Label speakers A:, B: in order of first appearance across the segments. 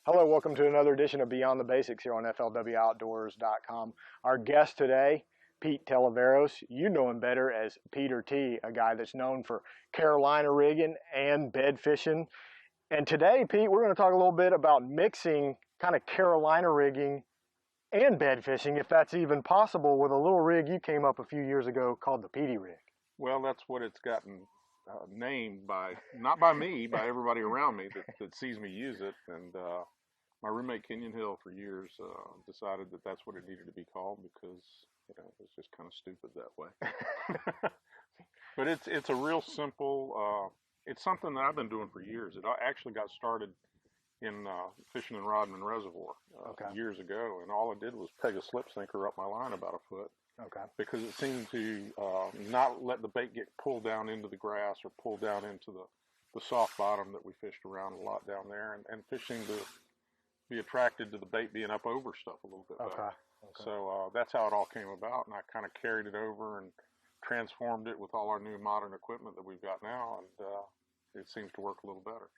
A: Hello, welcome to another edition of Beyond the Basics here on FLWOutdoors.com. Our guest today, Pete Thliveros. You know him better as Peter T, a guy that's known for Carolina rigging and bed fishing. And today, Pete, we're going to talk a little bit about mixing kind of Carolina rigging and bed fishing, if that's even possible, with a little rig you came up a few years ago called the Petey Rig.
B: Well, that's what it's gotten named by, not by me, by everybody around me that sees me use it. And my roommate Kenyon Hill for years decided that that's what it needed to be called because it's just kind of stupid that way. But it's a real simple. It's something that I've been doing for years. It actually got started in fishing in Rodman Reservoir years ago, and all I did was peg a slip sinker up my line about a foot.
A: Okay.
B: Because it seemed to not let the bait get pulled down into the grass or pulled down into the soft bottom that we fished around a lot down there, and fish seemed to be attracted to the bait being up over stuff a little bit better.
A: Okay.
B: So that's how it all came about, and I kind of carried it over and transformed it with all our new modern equipment that we've got now, and it seems to work a little better.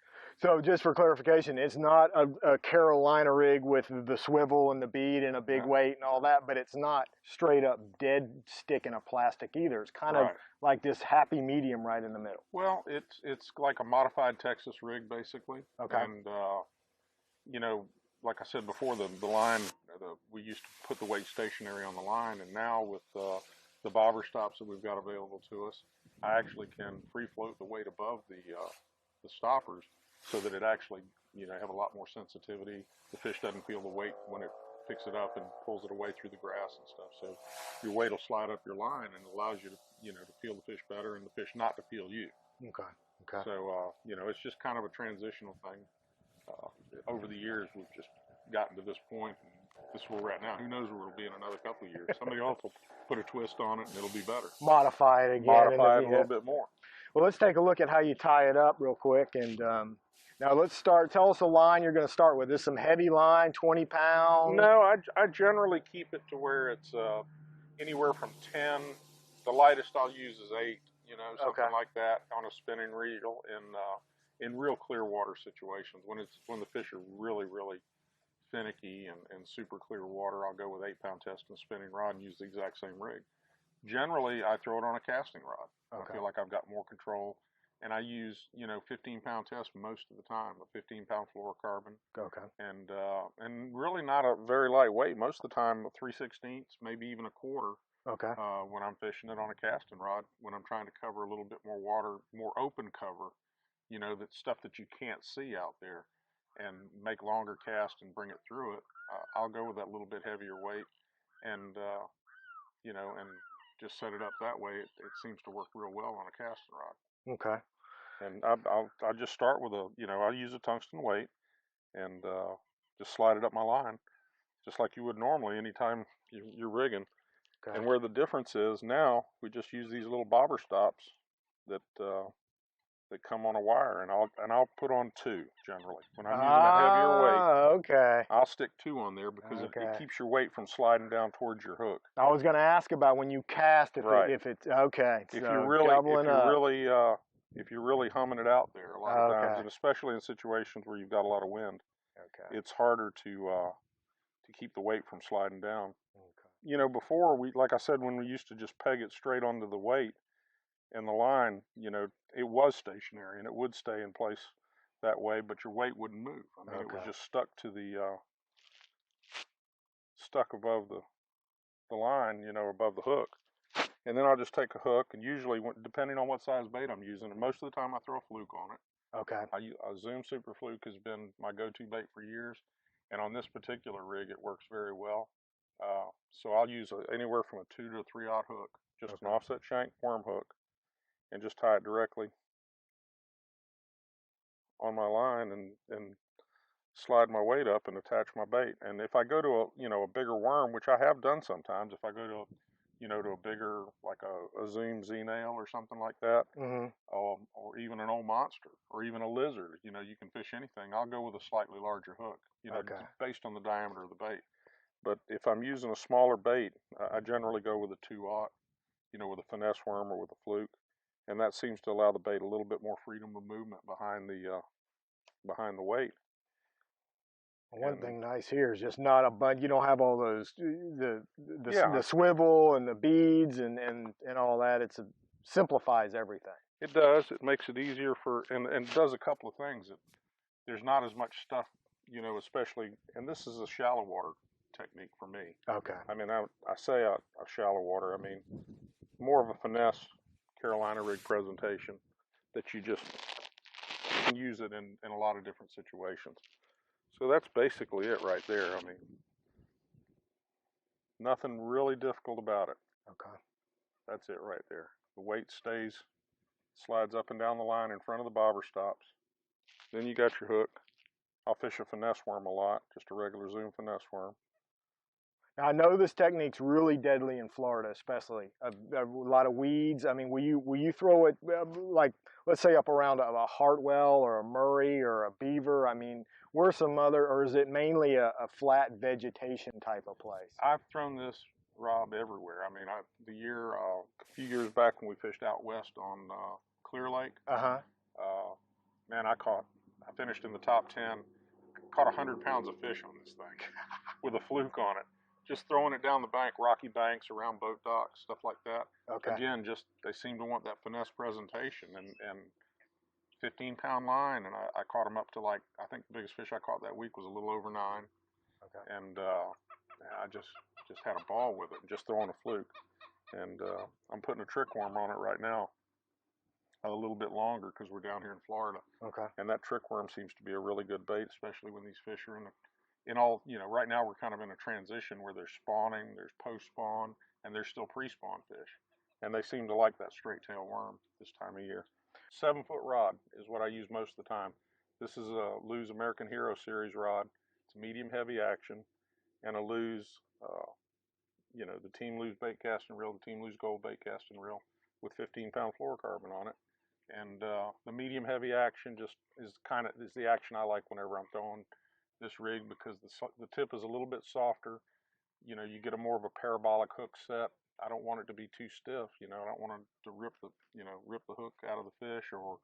A: So just for clarification, it's not a Carolina rig with the swivel and the bead and a big weight and all that, but it's not straight up dead stick in a plastic either. It's kind of like this happy medium right in the middle.
B: Well, it's like a modified Texas rig basically.
A: Okay.
B: And like I said before, the line, we used to put the weight stationary on the line, and now with the bobber stops that we've got available to us, I actually can free float the weight above the stoppers, so that it actually, have a lot more sensitivity. The fish doesn't feel the weight when it picks it up and pulls it away through the grass and stuff. So your weight will slide up your line and allows you to, to feel the fish better and the fish not to feel you.
A: Okay.
B: So, it's just kind of a transitional thing. Over the years, we've just gotten to this point, and this is where we're at now. Who knows where we'll be in another couple of years? Somebody else will put a twist on it and it'll be better.
A: Modify it again.
B: Modify it a little bit more.
A: Well, let's take a look at how you tie it up real quick. And now let's start. Tell us the line you're going to start with. This is some heavy line, 20 pounds?
B: No, I generally keep it to where it's anywhere from 10. The lightest I'll use is 8, something like that on a spinning reel in real clear water situations. When the fish are really, really finicky and super clear water, I'll go with 8-pound test and spinning rod and use the exact same rig. Generally, I throw it on a casting rod. I feel like I've got more control, and I use 15-pound test most of the time, a 15-pound fluorocarbon. And really not a very lightweight. Most of the time, 3/16, maybe even a quarter. When I'm fishing it on a casting rod, when I'm trying to cover a little bit more water, more open cover, that stuff that you can't see out there, and make longer casts and bring it through it, I'll go with that little bit heavier weight, and and just set it up that way. It seems to work real well on a casting rod.
A: Okay.
B: And I'll just start with I'll use a tungsten weight and just slide it up my line, just like you would normally anytime you're rigging.
A: Okay.
B: And where the difference is now, we just use these little bobber stops that come on a wire, and I'll put on 2 generally. When I'm using a heavier weight, I'll stick 2 on there because it keeps your weight from sliding down towards your hook.
A: I was going to ask about when you cast if it's okay.
B: If you're really humming it out there a lot of times, and especially in situations where you've got a lot of wind, it's harder to keep the weight from sliding down. Before like I said, when we used to just peg it straight onto the weight and the line, it was stationary and it would stay in place that way, but your weight wouldn't move. I mean, it was just stuck to stuck above the line, above the hook. And then I'll just take a hook, and usually, depending on what size bait I'm using, and most of the time I throw a fluke on it. A Zoom Super Fluke has been my go-to bait for years, and on this particular rig, it works very well. So I'll use anywhere from a 2 to a 3/0 hook, just an offset shank worm hook, and just tie it directly on my line and slide my weight up and attach my bait. And if I go to a bigger worm, which I have done sometimes, if I go to to a bigger, like a Zoom Z-nail or something like that, or even an old monster, or even a lizard, you can fish anything. I'll go with a slightly larger hook, based on the diameter of the bait. But if I'm using a smaller bait, I generally go with a 2/0, with a finesse worm or with a fluke, and that seems to allow the bait a little bit more freedom of movement behind the weight.
A: One thing nice here is just not a bunch. You don't have all those
B: Yeah,
A: the swivel and the beads and all that. Simplifies everything.
B: it does. It makes it easier and does a couple of things. There's not as much stuff, especially, and this is a shallow water technique for me.
A: Okay.
B: I mean, I say a shallow water. I mean, more of a finesse Carolina rig presentation that you just can use it in a lot of different situations. So that's basically it right there. I mean, nothing really difficult about it.
A: Okay.
B: That's it right there. The weight slides up and down the line in front of the bobber stops. Then you got your hook. I'll fish a finesse worm a lot, just a regular Zoom finesse worm.
A: Now, I know this technique's really deadly in Florida, especially a lot of weeds. I mean, will you throw it like, let's say, up around a Hartwell or a Murray or a Beaver? I mean, where's some other, or is it mainly a flat vegetation type of place?
B: I've thrown this, Rob, everywhere. I mean, a few years back when we fished out west on Clear Lake, man, I finished in the top 10, caught 100 pounds of fish on this thing with a fluke on it. Just throwing it down the bank, rocky banks around boat docks, stuff like that.
A: Okay.
B: Again, they seem to want that finesse presentation and 15-pound line, and I caught them up to I think the biggest fish I caught that week was a little over 9.
A: Okay.
B: And I just had a ball with it, just throwing a fluke. And I'm putting a trick worm on it right now, a little bit longer because we're down here in Florida.
A: Okay.
B: And that trick worm seems to be a really good bait, especially when these fish are right now we're kind of in a transition where they're spawning, there's post-spawn, and there's still pre-spawn fish. And they seem to like that straight tail worm this time of year. 7-foot rod is what I use most of the time. This is a Lew's American Hero Series rod. It's medium heavy action, and a Lew's, the Team Lew's bait casting reel, the Team Lew's Gold bait casting reel with 15-pound fluorocarbon on it. And the medium heavy action just is the action I like whenever I'm throwing this rig, because the tip is a little bit softer. You get a more of a parabolic hook set. I don't want it to be too stiff. I don't want it to rip the hook out of the fish or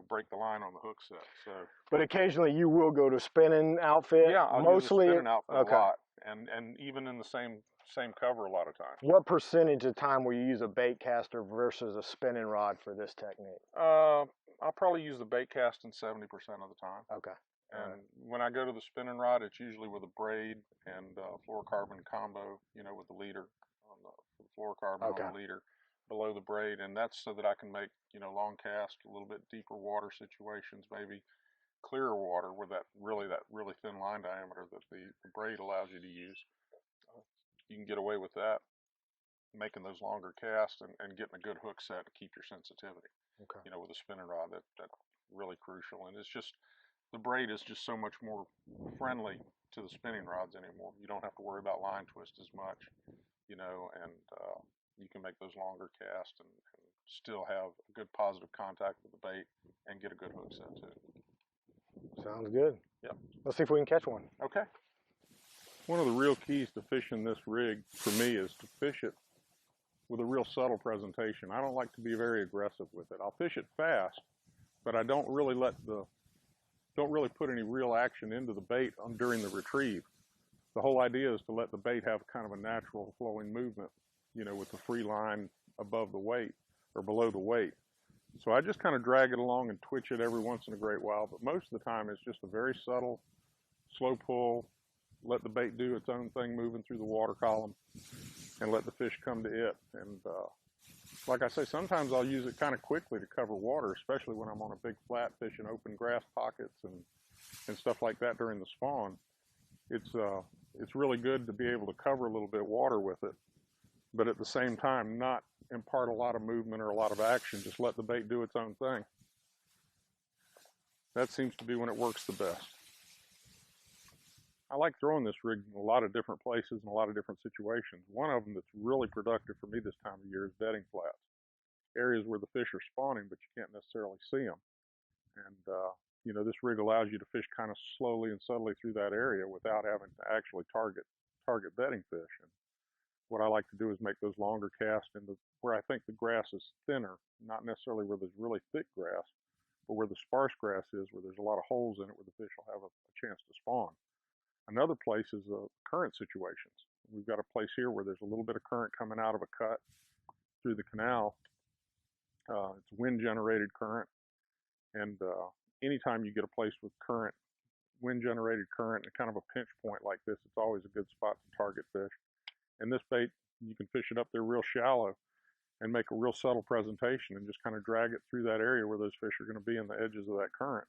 B: break the line on the hook set. So,
A: but occasionally you will go to spinning outfit.
B: Yeah, I'll
A: mostly
B: use a spinning outfit
A: okay.
B: a lot, and even in the same cover a lot of times.
A: What percentage of time will you use a bait caster versus a spinning rod for this technique?
B: I'll probably use the bait casting 70% of the time.
A: Okay.
B: And when I go to the spinning rod, it's usually with a braid and fluorocarbon combo, with the leader on the fluorocarbon on the leader below the braid, and that's so that I can make long cast, a little bit deeper water situations, maybe clearer water with that really thin line diameter that the braid allows you to use. You can get away with that, making those longer casts and getting a good hook set to keep your sensitivity.
A: Okay.
B: With a spinning rod, that's really crucial, and it's just. The braid is just so much more friendly to the spinning rods anymore. You don't have to worry about line twist as much, and you can make those longer casts and still have a good positive contact with the bait and get a good hook set too.
A: Sounds good.
B: Yeah.
A: Let's see if we can catch one.
B: Okay. One of the real keys to fishing this rig for me is to fish it with a real subtle presentation. I don't like to be very aggressive with it. I'll fish it fast, but I don't really put any real action into the bait during the retrieve. The whole idea is to let the bait have kind of a natural flowing movement, with the free line above the weight or below the weight. So I just kind of drag it along and twitch it every once in a great while, but most of the time it's just a very subtle, slow pull, let the bait do its own thing moving through the water column, and let the fish come to it. And like I say, sometimes I'll use it kind of quickly to cover water, especially when I'm on a big flat fishing open grass pockets and stuff like that during the spawn. It's really good to be able to cover a little bit of water with it, but at the same time not impart a lot of movement or a lot of action. Just let the bait do its own thing. That seems to be when it works the best. I like throwing this rig in a lot of different places and a lot of different situations. One of them that's really productive for me this time of year is bedding flats. Areas where the fish are spawning, but you can't necessarily see them. And, this rig allows you to fish kind of slowly and subtly through that area without having to actually target bedding fish. And what I like to do is make those longer casts where I think the grass is thinner, not necessarily where there's really thick grass, but where the sparse grass is, where there's a lot of holes in it where the fish will have a chance to spawn. Another place is current situations. We've got a place here where there's a little bit of current coming out of a cut through the canal. It's wind-generated current, and anytime you get a place with current, wind-generated current, and kind of a pinch point like this, it's always a good spot to target fish. And this bait, you can fish it up there real shallow and make a real subtle presentation and just kind of drag it through that area where those fish are going to be in the edges of that current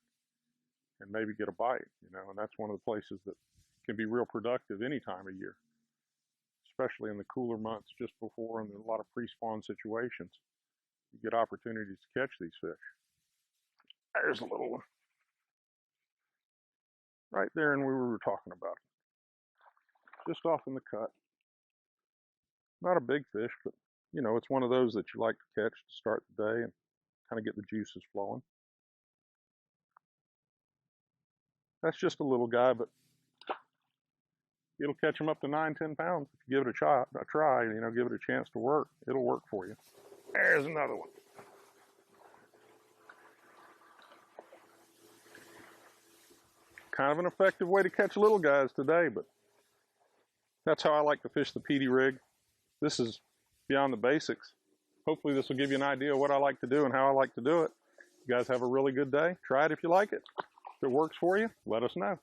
B: and maybe get a bite, you know. And that's one of the places that can be real productive any time of year, especially in the cooler months just before and a lot of pre-spawn situations. You get opportunities to catch these fish. There's a little one right there, and we were talking about it, just off in the cut. Not a big fish, but you know, it's one of those that you like to catch to start the day and kind of get the juices flowing. That's just a little guy, but it'll catch them up to 9-10 pounds if you give it a try, you know, give it a chance to work. It'll work for you. There's another one. Kind of an effective way to catch little guys today, but that's how I like to fish the Petey Rig. This is beyond the basics. Hopefully this will give you an idea of what I like to do and how I like to do it. You guys have a really good day. Try it if you like it. If it works for you, let us know.